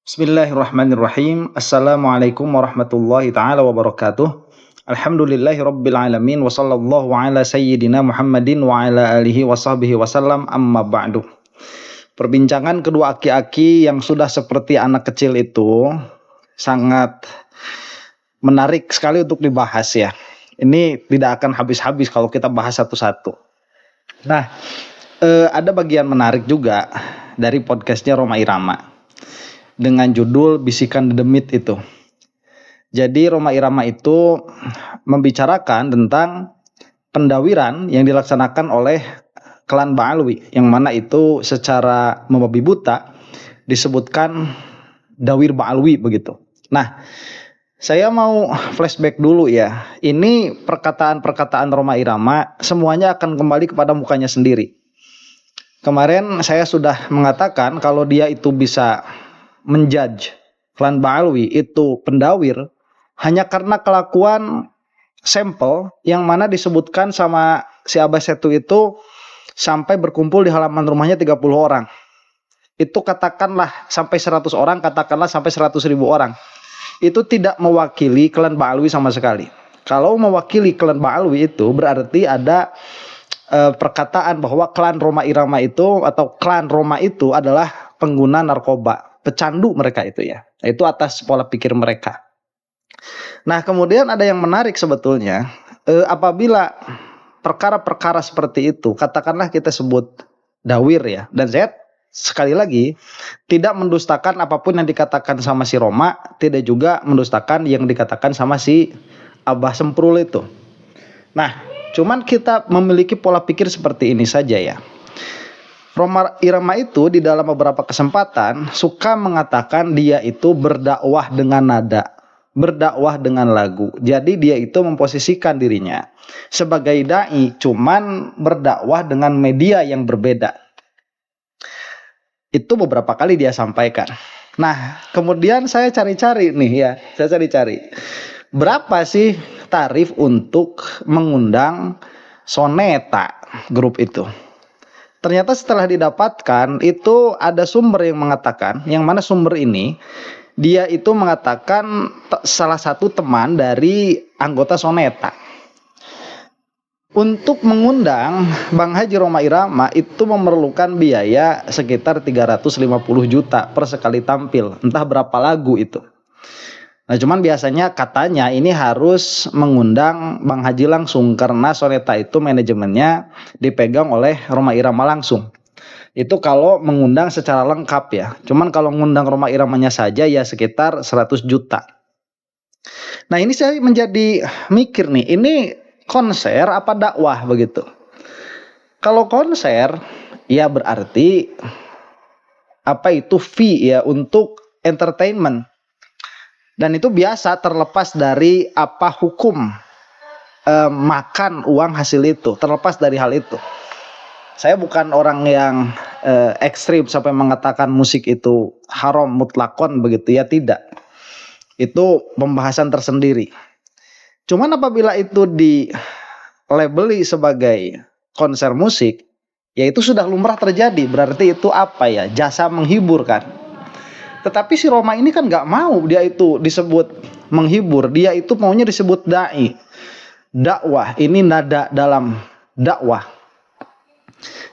Bismillahirrahmanirrahim. Assalamualaikum warahmatullahi taala wabarakatuh. Alhamdulillahi rabbil alamin wa sallallahu ala sayyidina Muhammadin wa ala alihi wa sahbihi wasallam, amma ba'du. Perbincangan kedua aki-aki yang sudah seperti anak kecil itu sangat menarik sekali untuk dibahas ya. Ini tidak akan habis-habis kalau kita bahas satu-satu. Nah, ada bagian menarik juga dari podcastnya Rhoma Irama dengan judul Bisikan Demit itu. Jadi Rhoma Irama itu membicarakan tentang pendawiran yang dilaksanakan oleh klan Ba'alwi, yang mana itu secara membabi buta disebutkan Dawir Ba'alwi begitu. Nah, saya mau flashback dulu ya. Ini perkataan-perkataan Rhoma Irama semuanya akan kembali kepada mukanya sendiri. Kemarin saya sudah mengatakan kalau dia itu bisa menjudge klan Ba'alwi itu pendawir hanya karena kelakuan sampel yang mana disebutkan sama si Abah Setu itu sampai berkumpul di halaman rumahnya 30 orang. Itu katakanlah sampai 100 orang, katakanlah sampai 100.000 orang. Itu tidak mewakili klan Ba'alwi sama sekali. Kalau mewakili klan Ba'alwi itu berarti ada perkataan bahwa klan Rhoma Irama itu atau klan Rhoma itu adalah pengguna narkoba. Pecandu mereka itu ya. Itu atas pola pikir mereka. Nah, kemudian ada yang menarik sebetulnya. Apabila perkara-perkara seperti itu, katakanlah kita sebut dawir ya. Dan saya sekali lagi tidak mendustakan apapun yang dikatakan sama si Rhoma, tidak juga mendustakan yang dikatakan sama si Abah Semprul itu. Nah, cuman kita memiliki pola pikir seperti ini saja ya. Rhoma Irama itu di dalam beberapa kesempatan suka mengatakan dia itu berdakwah dengan nada, berdakwah dengan lagu. Jadi dia itu memposisikan dirinya sebagai dai, cuman berdakwah dengan media yang berbeda. Itu beberapa kali dia sampaikan. Nah, kemudian saya cari-cari nih ya, saya cari-cari. Berapa sih tarif untuk mengundang Soneta grup itu? Ternyata setelah didapatkan itu ada sumber yang mengatakan, yang mana sumber ini dia itu mengatakan salah satu teman dari anggota Soneta. Untuk mengundang Bang Haji Rhoma Irama itu memerlukan biaya sekitar 350 juta per sekali tampil, entah berapa lagu itu. Nah, cuman biasanya katanya ini harus mengundang Bang Haji langsung karena Soneta itu manajemennya dipegang oleh Rhoma Irama langsung. Itu kalau mengundang secara lengkap ya. Cuman kalau mengundang Rhoma Iramanya saja ya sekitar 100 juta. Nah, ini saya menjadi mikir nih, ini konser apa dakwah begitu. Kalau konser ya berarti apa itu fee ya untuk entertainment. Dan itu biasa terlepas dari apa hukum makan uang hasil itu. Terlepas dari hal itu. Saya bukan orang yang ekstrim sampai mengatakan musik itu haram mutlakon begitu ya, tidak. Itu pembahasan tersendiri. Cuman apabila itu dilabeli sebagai konser musik, ya itu sudah lumrah terjadi. Berarti itu apa ya? Jasa menghibur kan. Tetapi si Rhoma ini kan gak mau dia itu disebut menghibur. Dia itu maunya disebut da'i. Dakwah, ini nada dalam dakwah.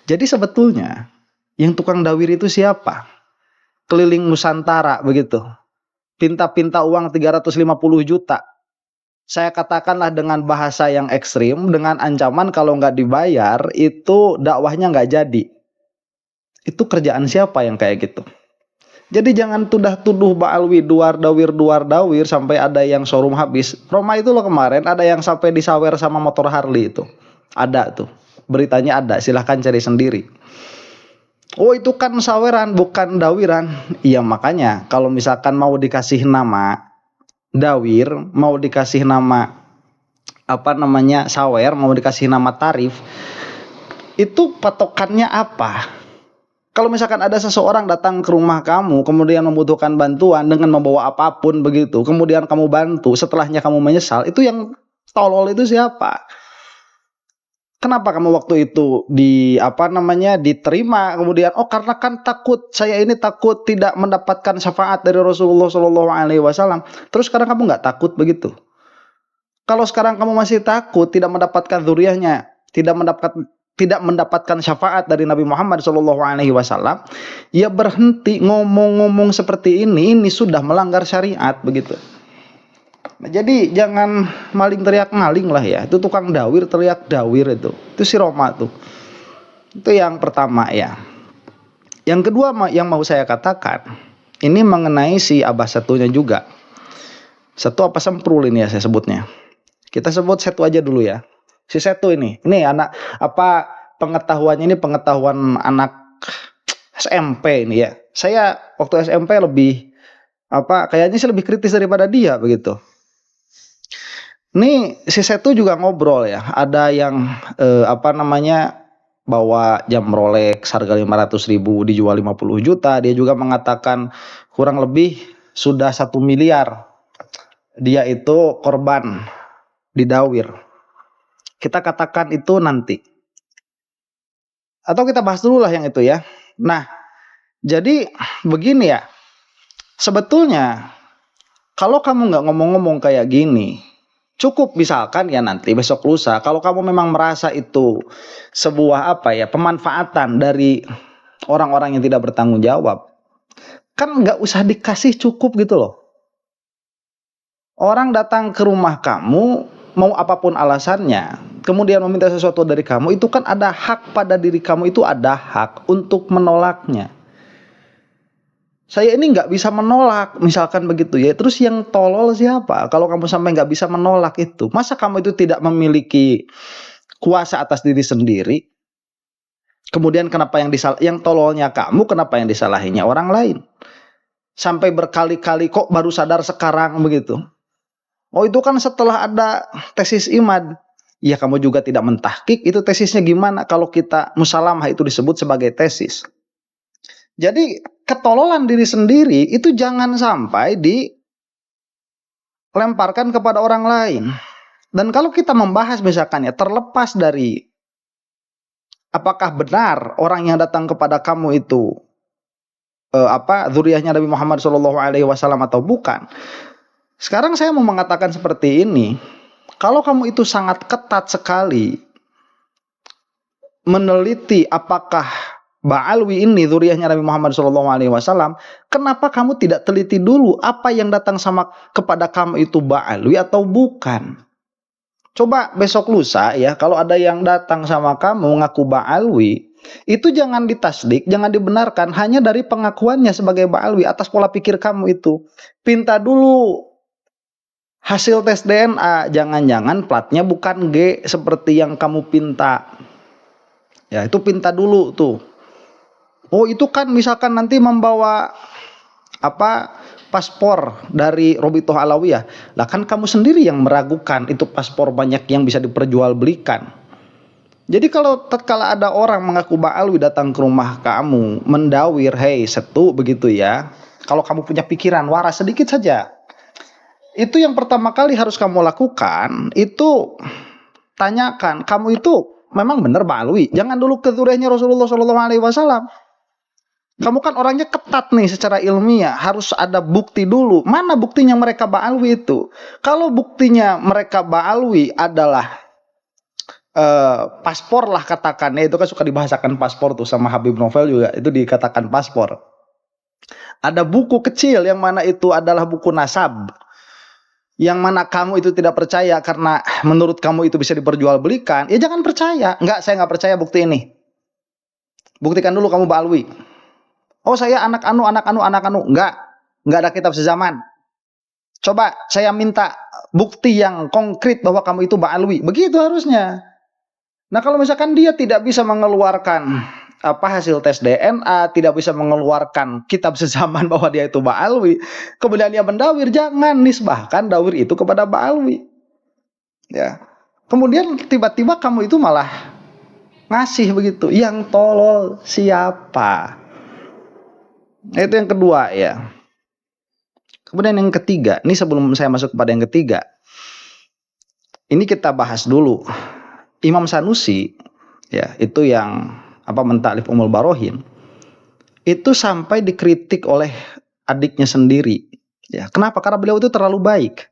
Jadi sebetulnya yang tukang dawir itu siapa? Keliling Nusantara begitu. Pinta-pinta uang 350 juta. Saya katakanlah dengan bahasa yang ekstrim, dengan ancaman kalau gak dibayar itu dakwahnya gak jadi. Itu kerjaan siapa yang kayak gitu? Jadi jangan tuduh Ba'alwi duar dawir sampai ada yang showroom habis. Rhoma itu loh kemarin ada yang sampai disawer sama motor Harley itu. Ada tuh. Beritanya ada, silahkan cari sendiri. Oh, itu kan saweran bukan dawiran. Iya, makanya kalau misalkan mau dikasih nama dawir, mau dikasih nama sawer, mau dikasih nama tarif, itu patokannya apa? Kalau misalkan ada seseorang datang ke rumah kamu, kemudian membutuhkan bantuan dengan membawa apapun begitu, kemudian kamu bantu, setelahnya kamu menyesal, itu yang tolol itu siapa? Kenapa kamu waktu itu diterima, kemudian karena kan takut, saya ini takut tidak mendapatkan syafaat dari Rasulullah Shallallahu Alaihi Wasallam. Terus sekarang kamu nggak takut begitu? Kalau sekarang kamu masih takut tidak mendapatkan dzurriyyahnya, tidak mendapatkan syafaat dari Nabi Muhammad Shallallahu Alaihi Wasallam, ya berhenti ngomong-ngomong seperti ini sudah melanggar syariat begitu. Nah, jadi jangan maling teriak maling lah ya. Itu tukang dawir teriak dawir itu si Roma tuh. Itu yang pertama ya. Yang kedua yang mau saya katakan, ini mengenai si Abah Satunya juga. Satu apa Semprul ini ya saya sebutnya. Kita sebut Setu aja dulu ya. Si Setu ini anak pengetahuannya ini pengetahuan anak SMP ini ya. Saya waktu SMP kayaknya sih lebih kritis daripada dia begitu. Nih si Setu juga ngobrol ya. Ada yang bawa jam Rolex harga 500.000 dijual 50 juta. Dia juga mengatakan kurang lebih sudah 1 miliar. Dia itu korban didawir. Kita katakan itu nanti. Atau kita bahas dulu lah yang itu ya. Nah, jadi begini ya. Sebetulnya kalau kamu nggak ngomong-ngomong kayak gini, cukup misalkan ya nanti besok lusa kalau kamu memang merasa itu sebuah pemanfaatan dari orang-orang yang tidak bertanggung jawab, kan nggak usah dikasih, cukup gitu loh. Orang datang ke rumah kamu mau apapun alasannya, kemudian meminta sesuatu dari kamu, itu kan ada hak pada diri kamu, itu ada hak untuk menolaknya. Saya ini nggak bisa menolak, misalkan begitu ya. Terus yang tolol siapa? Kalau kamu sampai nggak bisa menolak itu, masa kamu itu tidak memiliki kuasa atas diri sendiri? Kemudian kenapa yang tololnya kamu, kenapa yang disalahinya orang lain? Sampai berkali-kali kok baru sadar sekarang begitu. Oh itu kan setelah ada tesis IMAD. Ya kamu juga tidak mentahkik itu tesisnya gimana kalau kita musalamah itu disebut sebagai tesis. Jadi ketololan diri sendiri itu jangan sampai dilemparkan kepada orang lain. Dan kalau kita membahas misalkan ya, terlepas dari apakah benar orang yang datang kepada kamu itu dzurriyyahnya Nabi Muhammad SAW atau bukan. Sekarang saya mau mengatakan seperti ini. Kalau kamu itu sangat ketat sekali meneliti apakah Ba'alwi ini dzurriyyahnya Nabi Muhammad SAW, kenapa kamu tidak teliti dulu apa yang datang kepada kamu itu Ba'alwi atau bukan? Coba besok lusa ya, kalau ada yang datang sama kamu ngaku Ba'alwi, itu jangan ditasdik, jangan dibenarkan hanya dari pengakuannya sebagai Ba'alwi atas pola pikir kamu itu. Pinta dulu hasil tes DNA, jangan-jangan platnya bukan G seperti yang kamu pinta. Ya, itu pinta dulu tuh. Oh, itu kan misalkan nanti membawa paspor dari Robitoh Alawiyah. Lah kan kamu sendiri yang meragukan itu paspor banyak yang bisa diperjualbelikan. Jadi kalau tatkala ada orang mengaku Ba'alwi datang ke rumah kamu, mendawir, "Hei, Setu," begitu ya. Kalau kamu punya pikiran waras sedikit saja, itu yang pertama kali harus kamu lakukan, itu tanyakan, kamu itu memang benar Ba'alwi? Jangan dulu ke dzurriyyahnya Rasulullah SAW. Kamu kan orangnya ketat nih secara ilmiah, harus ada bukti dulu. Mana buktinya mereka Ba'alwi itu? Kalau buktinya mereka Ba'alwi adalah paspor lah katakannya, itu kan suka dibahasakan paspor tuh sama Habib Novel juga, itu dikatakan paspor. Ada buku kecil yang mana itu adalah buku nasab, yang mana kamu itu tidak percaya karena menurut kamu itu bisa diperjualbelikan, ya jangan percaya. Enggak, saya nggak percaya bukti ini. Buktikan dulu kamu Ba'alwi. Oh saya anak anu. Enggak ada kitab sezaman. Coba saya minta bukti yang konkret bahwa kamu itu Ba'alwi. Begitu harusnya. Nah kalau misalkan dia tidak bisa mengeluarkan hasil tes DNA, tidak bisa mengeluarkan kitab sezaman bahwa dia itu Ba'alwi, kemudian dia mendawir, jangan nisbahkan dawir itu kepada Ba'alwi. Ya. Kemudian tiba-tiba kamu itu malah ngasih begitu. Yang tolol siapa? Itu yang kedua ya. Kemudian yang ketiga, ini sebelum saya masuk kepada yang ketiga, ini kita bahas dulu Imam Sanusi ya, itu yang mentaklif Ummul Barohin, itu sampai dikritik oleh adiknya sendiri. Ya, kenapa? Karena beliau itu terlalu baik.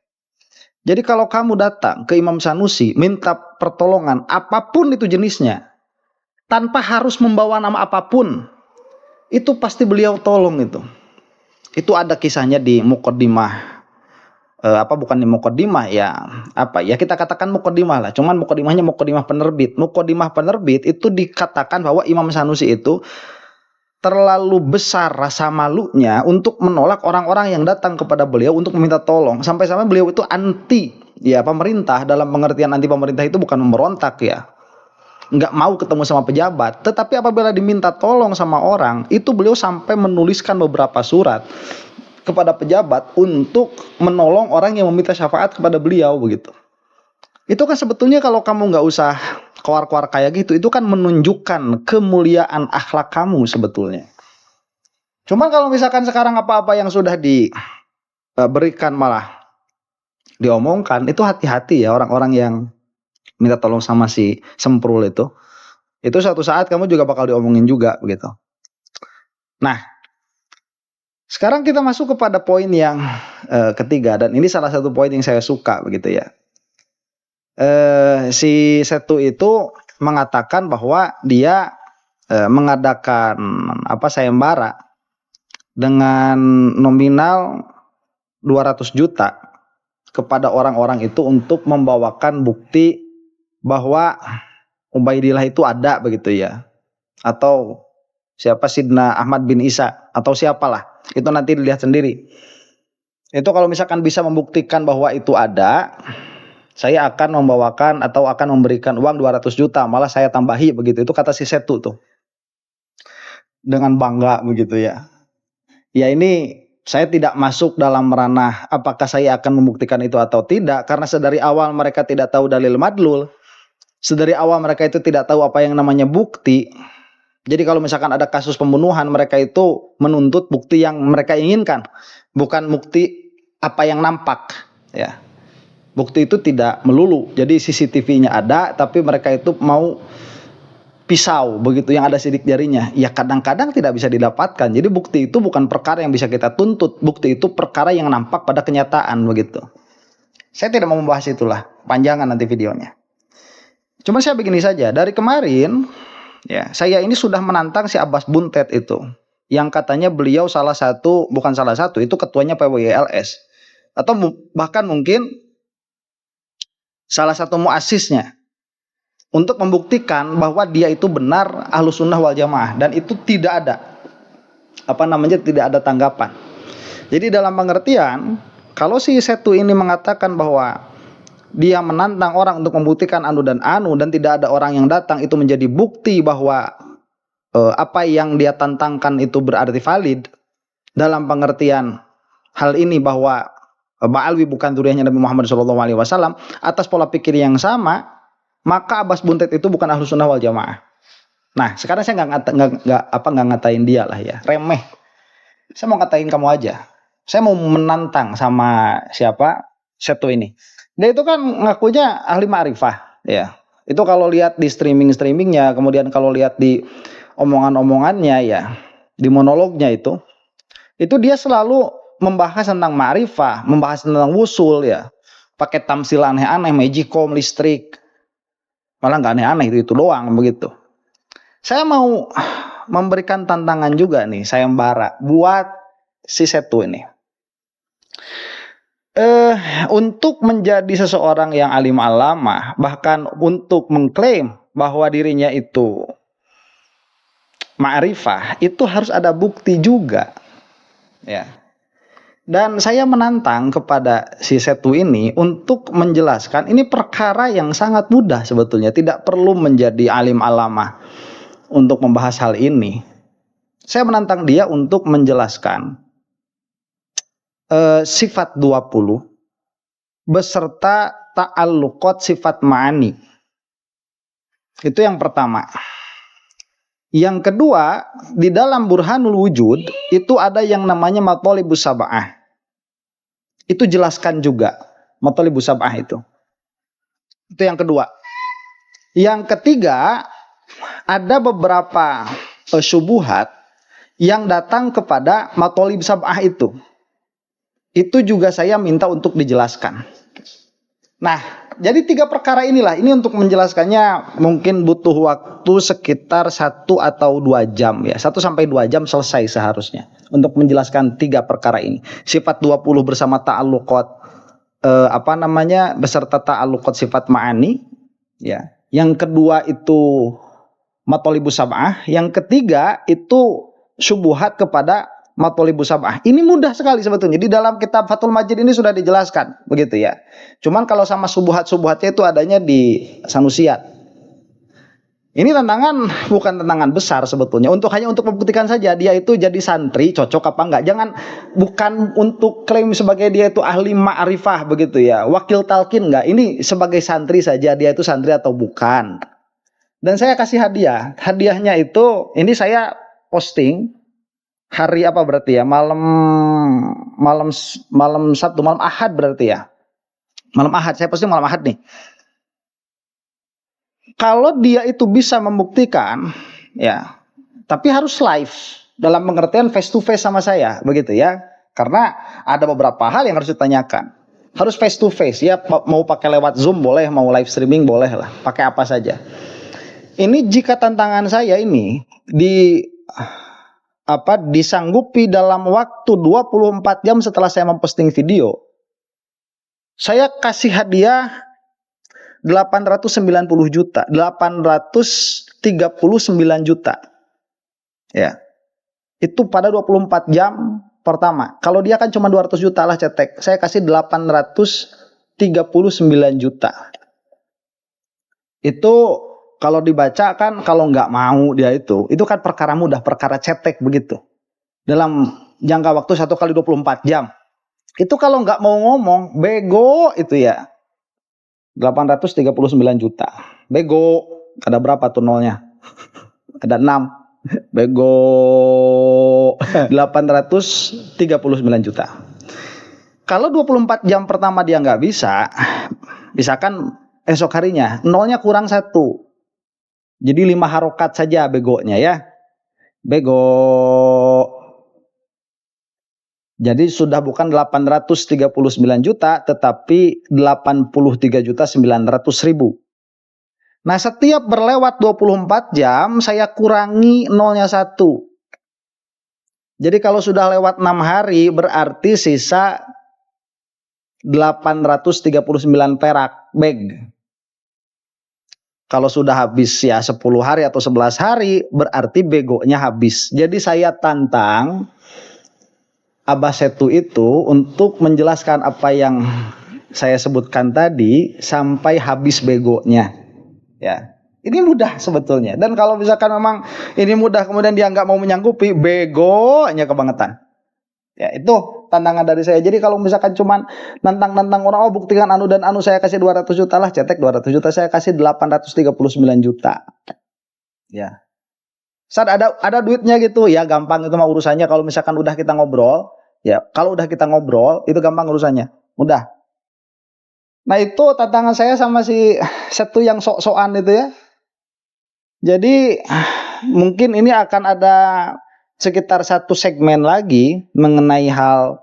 Jadi kalau kamu datang ke Imam Sanusi minta pertolongan apapun itu jenisnya, tanpa harus membawa nama apapun, itu pasti beliau tolong itu. Itu ada kisahnya di Muqaddimah, bukan di Muqaddimah ya, kita katakan Muqaddimah lah. Cuman Muqaddimahnya Muqaddimah penerbit. Muqaddimah penerbit itu dikatakan bahwa Imam Sanusi itu terlalu besar rasa malunya untuk menolak orang-orang yang datang kepada beliau untuk meminta tolong. Sampai-sampai beliau itu anti ya pemerintah, dalam pengertian anti pemerintah itu bukan memberontak ya, nggak mau ketemu sama pejabat. Tetapi apabila diminta tolong sama orang, itu beliau sampai menuliskan beberapa surat kepada pejabat untuk menolong orang yang meminta syafaat kepada beliau begitu. Itu kan sebetulnya kalau kamu nggak usah keluar-keluar kayak gitu, itu kan menunjukkan kemuliaan akhlak kamu sebetulnya. Cuman kalau misalkan sekarang apa-apa yang sudah diberikan malah diomongkan, itu hati-hati ya orang-orang yang minta tolong sama si Semprul itu. Itu suatu saat kamu juga bakal diomongin juga begitu. Nah, sekarang kita masuk kepada poin yang ketiga, dan ini salah satu poin yang saya suka begitu ya. Si Setu itu mengatakan bahwa dia mengadakan sayembara dengan nominal 200 juta kepada orang-orang itu untuk membawakan bukti bahwa Ubaidillah itu ada begitu ya, atau siapa Sidna Ahmad bin Isa atau siapalah, itu nanti dilihat sendiri. Itu kalau misalkan bisa membuktikan bahwa itu ada, saya akan membawakan atau akan memberikan uang 200 juta, malah saya tambahi begitu. Itu kata si Setu tuh. Dengan bangga begitu ya. Ya ini saya tidak masuk dalam ranah apakah saya akan membuktikan itu atau tidak, karena sedari awal mereka tidak tahu dalil madlul. Sedari awal mereka itu tidak tahu apa yang namanya bukti. Jadi kalau misalkan ada kasus pembunuhan, mereka itu menuntut bukti yang mereka inginkan, bukan bukti apa yang nampak ya. Bukti itu tidak melulu. Jadi CCTV-nya ada, tapi mereka itu mau pisau begitu yang ada sidik jarinya. Ya kadang-kadang tidak bisa didapatkan. Jadi bukti itu bukan perkara yang bisa kita tuntut. Bukti itu perkara yang nampak pada kenyataan begitu. Saya tidak mau membahas itulah, panjangan nanti videonya. Cuma saya begini saja, dari kemarin ya, saya ini sudah menantang si Abbas Buntet itu, yang katanya beliau itu ketuanya PWILS, atau bahkan mungkin salah satu muasisnya, untuk membuktikan bahwa dia itu benar Ahlus Sunnah wal Jamaah, dan itu tidak ada tidak ada tanggapan. Jadi dalam pengertian, kalau si Setu ini mengatakan bahwa dia menantang orang untuk membuktikan anu dan anu, dan tidak ada orang yang datang, itu menjadi bukti bahwa apa yang dia tantangkan itu berarti valid, dalam pengertian hal ini bahwa Ba'alwi bukan zuriyahnya Nabi Muhammad SAW, atas pola pikir yang sama, maka Abbas Buntet itu bukan Ahlus Sunnah wal Jamaah. Nah, sekarang saya nggak ngatain dia lah ya, remeh. Saya mau ngatain kamu aja. Saya mau menantang sama siapa? Setu ini. Dia itu kan ngakunya ahli ma'rifah, ya. Itu kalau lihat di streamingnya, kemudian kalau lihat di omongan-omongannya ya, di monolognya itu dia selalu membahas tentang ma'rifah, membahas tentang wusul ya, pakai tamsil aneh-aneh, magicom, listrik, malah nggak aneh-aneh, itu doang begitu. Saya mau memberikan tantangan juga nih, sayembara buat si Setu ini, untuk menjadi seseorang yang alim alamah, bahkan untuk mengklaim bahwa dirinya itu ma'rifah, itu harus ada bukti juga ya. Dan saya menantang kepada si Setu ini untuk menjelaskan, ini perkara yang sangat mudah sebetulnya, tidak perlu menjadi alim alamah untuk membahas hal ini. Saya menantang dia untuk menjelaskan sifat 20 beserta ta'alluqat sifat ma'ani. Itu yang pertama. Yang kedua, di dalam Burhanul Wujud itu ada yang namanya Mathalibus Sab'ah. Itu jelaskan juga Mathalibus Sab'ah itu. Itu yang kedua. Yang ketiga, ada beberapa syubhat yang datang kepada matolib sab'ah itu. Itu juga saya minta untuk dijelaskan. Nah, jadi 3 perkara inilah. Ini untuk menjelaskannya mungkin butuh waktu sekitar 1 atau 2 jam ya. 1 sampai 2 jam selesai seharusnya. Untuk menjelaskan 3 perkara ini. Sifat 20 bersama ta'alluqat beserta ta'alluqat sifat ma'ani ya. Yang kedua itu matolibus sab'ah. Yang ketiga itu syubhat kepada matolibus sab'ah. Ini mudah sekali sebetulnya. Di dalam kitab Fathul Majid ini sudah dijelaskan, begitu ya. Cuman kalau sama syubhat-syubhatnya itu adanya di Sanusiat. Ini tantangan, bukan tantangan besar sebetulnya. Hanya untuk membuktikan saja dia itu jadi santri cocok apa enggak. Bukan untuk klaim sebagai dia itu ahli ma'rifah begitu ya. Wakil talqin enggak. Ini sebagai santri saja dia itu santri atau bukan. Dan saya kasih hadiah. Hadiahnya itu ini saya posting hari apa berarti ya? Malam Sabtu, malam Ahad berarti ya. Malam Ahad, saya posting malam Ahad nih. Kalau dia itu bisa membuktikan ya, tapi harus live dalam pengertian face to face sama saya, begitu ya. Karena ada beberapa hal yang harus ditanyakan. Harus face to face ya, mau pakai lewat Zoom boleh, mau live streaming boleh lah, pakai apa saja. Ini jika tantangan saya ini disanggupi dalam waktu 24 jam setelah saya memposting video, saya kasih hadiah 839 juta. Ya. Itu pada 24 jam pertama. Kalau dia kan cuma 200 juta lah cetek. Saya kasih 839 juta. Itu kalau dibaca kan, kalau nggak mau dia itu kan perkara mudah, perkara cetek begitu. Dalam jangka waktu 1 kali 24 jam. Itu kalau nggak mau ngomong, bego itu ya. 839 juta. Bego. Ada berapa tuh nolnya? Ada 6. Bego. 839 juta. Kalau 24 jam pertama dia nggak bisa, misalkan esok harinya, nolnya kurang 1. Jadi 5 harokat saja begonya ya. Bego. Jadi sudah bukan 839 juta, tetapi 83.900.000. Nah, setiap berlewat 24 jam, saya kurangi nolnya 1. Jadi kalau sudah lewat 6 hari, berarti sisa 839 perak bag. Kalau sudah habis ya 10 hari atau 11 hari, berarti begonya habis. Jadi saya tantang Abah Setu itu untuk menjelaskan apa yang saya sebutkan tadi sampai habis begonya. Ya, ini mudah sebetulnya. Dan kalau misalkan memang ini mudah kemudian dia nggak mau menyanggupi, begonya kebangetan. Ya, itu tantangan dari saya. Jadi kalau misalkan cuman nantang-nantang orang, oh buktikan anu dan anu, saya kasih 200 juta lah, cetek 200 juta, saya kasih 839 juta. Ya. Saat ada duitnya gitu ya, gampang itu mah urusannya. Kalau misalkan udah kita ngobrol, ya kalau udah kita ngobrol itu gampang urusannya, mudah. Nah itu tantangan saya sama si Setu yang sok-sokan itu ya. Jadi mungkin ini akan ada sekitar 1 segmen lagi mengenai hal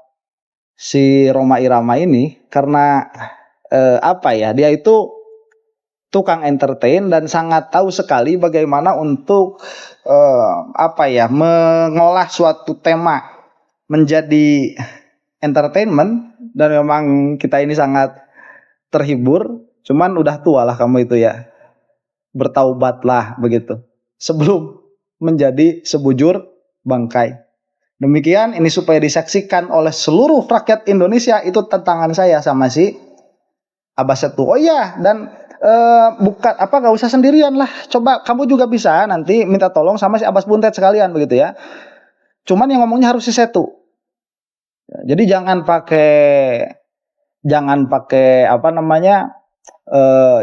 si Rhoma Irama ini, karena dia itu tukang entertain dan sangat tahu sekali bagaimana untuk mengolah suatu tema menjadi entertainment, dan memang kita ini sangat terhibur. Cuman udah tua lah kamu itu ya, bertaubatlah begitu sebelum menjadi sebujur bangkai. Demikian ini supaya disaksikan oleh seluruh rakyat Indonesia. Itu tantangan saya sama si Abah Setu. Oh iya, dan nggak usah sendirian lah, coba kamu juga bisa nanti minta tolong sama si Abbas Buntet sekalian begitu ya. Cuman yang ngomongnya harus si Setu. Jadi jangan pakai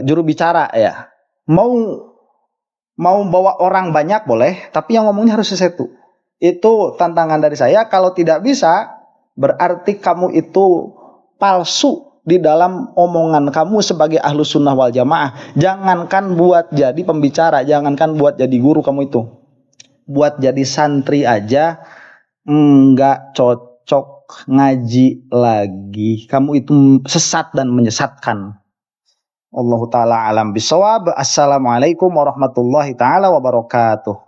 juru bicara ya. Mau bawa orang banyak boleh, tapi yang ngomongnya harus si Setu. Itu tantangan dari saya. Kalau tidak bisa, berarti kamu itu palsu di dalam omongan kamu sebagai ahlus sunnah wal jamaah. Jangankan buat jadi pembicara, jangankan buat jadi guru kamu itu, buat jadi santri aja nggak cocok ngaji lagi. Kamu itu sesat dan menyesatkan. Allahu ta'ala alam bisawab. Assalamualaikum warahmatullahi ta'ala wabarakatuh.